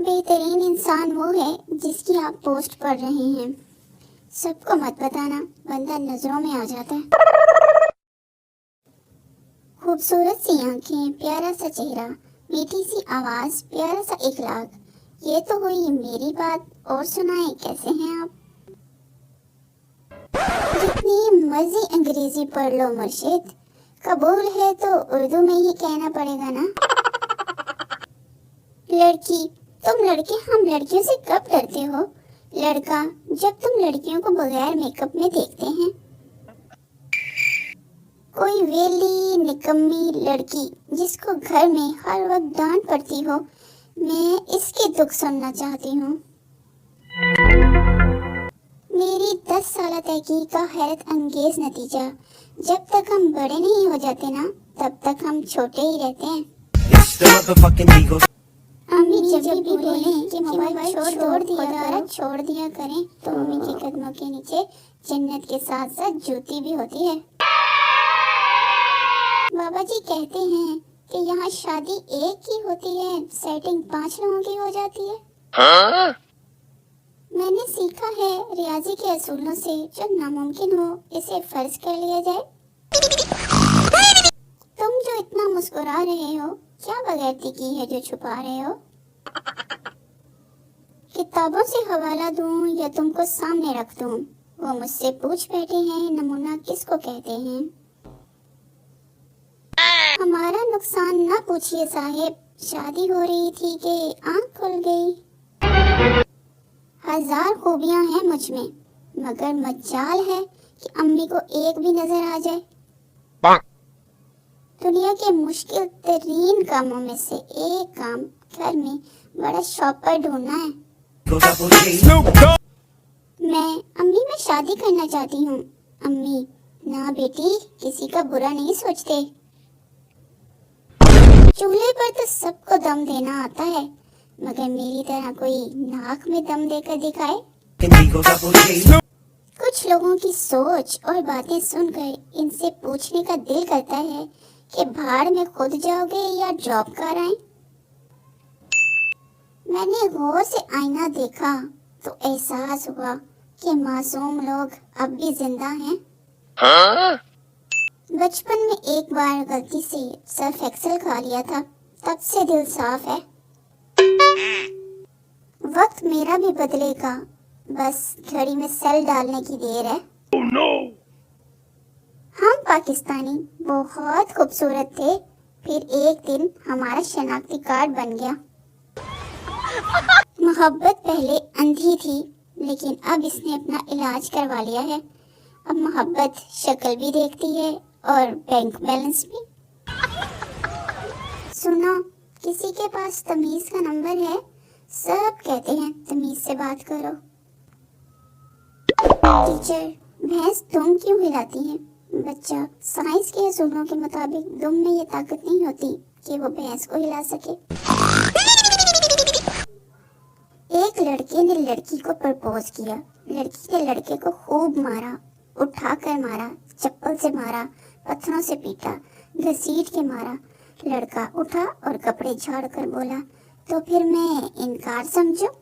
بہترین انسان وہ ہے جس کی آپ پوسٹ پڑھ رہے ہیں. سب کو مت بتانا، بندہ نظروں میں آ جاتا ہے. خوبصورت سی آنکھیں، پیارا سا چہرہ، میٹھی سی آواز، پیارا سا اخلاق. یہ تو ہوئی میری بات، اور سنائیں کیسے ہیں آپ؟ جتنی مرضی انگریزی پڑھ لو مرشد، قبول ہے تو اردو میں ہی کہنا پڑے گا نا. لڑکی، تم لڑکے ہم لڑکیوں سے کب ڈرتے ہو؟ لڑکا، جب تم لڑکیوں کو بغیر میک اپ میں دیکھتے ہیں. کوئی ویلی نکمی لڑکی جس کو گھر میں ہر وقت ڈانٹ پڑتی ہو، میں اس کے دکھ سننا چاہتی ہوں. میری 10 سالہ تحقیق کا حیرت انگیز نتیجہ: جب تک ہم بڑے نہیں ہو جاتے نا، تب تک ہم چھوٹے ہی رہتے ہیں. امی جب بھی بولیں کہ موبائل چھوڑ دیا کریں، تو امی کے قدموں کے نیچے جنت کے ساتھ ساتھ جوتی بھی ہوتی ہے. بابا جی کہتے ہیں کہ یہاں شادی ایک کی ہوتی ہے، سیٹنگ 5 لوگوں کی ہو جاتی ہے. میں نے سیکھا ہے ریاضی کے اصولوں سے، جو ناممکن ہو اسے فرض کر لیا جائے. تم جو اتنا مسکرا رہے ہو، کیا بغیرتی کی ہے جو چھپا رہے ہو؟ کتابوں سے حوالہ دوں یا تم کو سامنے رکھ دوں؟ وہ مجھ سے پوچھ بیٹھے ہیں نمونہ کس کو کہتے ہیں. ہمارا نقصان نہ پوچھئے صاحب، شادی ہو رہی تھی کہ آنکھ کھل گئی. 1000 خوبیاں ہیں مجھ میں، مگر مجال ہے کہ امی کو ایک بھی نظر آ جائے. دنیا کے مشکل ترین کاموں میں سے ایک کام گھر میں بڑا شاپر ڈھونڈنا ہے. میں شادی کرنا چاہتی ہوں. امی: نہ بیٹی، کسی کا برا نہیں سوچتے. چولہے پر تو سب کو دم دینا آتا ہے، مگر میری طرح کوئی ناک میں دم دے کر دکھائے. کچھ لوگوں کی سوچ اور باتیں سن کر ان سے پوچھنے کا دل کرتا ہے کہ بھاڑ میں خود جاؤ گے یا جاب کرائیں. میں نے غور سے آئینہ دیکھا تو احساس ہوا کہ معصوم لوگ اب بھی زندہ ہیں. بچپن میں ایک بار غلطی سے سرف ایکسل کھا لیا تھا، تب سے دل صاف ہے. وقت میرا بھی بدلے گا، بس گھڑی میں سیل ڈالنے کی دیر ہے. ہم پاکستانی بہت خوبصورت تھے، پھر ایک دن ہمارا شناختی کارڈ بن گیا. محبت پہلے اندھی تھی، لیکن اب اس نے اپنا علاج کروا لیا ہے. اب محبت شکل بھی دیکھتی ہے اور بینک بیلنس بھی. سنو، کسی کے پاس تمیز کا نمبر ہے؟ سب کہتے ہیں تمیز سے بات کرو. ٹیچر: بھینس دم کیوں ہلاتی ہے؟ بچہ: سائنس کے اصولوں کے مطابق دم میں یہ طاقت نہیں ہوتی کہ وہ بھینس کو ہلا سکے. ایک لڑکے نے لڑکی کو پرپوز کیا. لڑکی نے لڑکے کو خوب مارا، اٹھا کر مارا، چپل سے مارا، پتھروں سے پیٹا، گھسیٹ کے مارا. لڑکا اٹھا اور کپڑے جھاڑ کر بولا: تو پھر میں انکار سمجھوں؟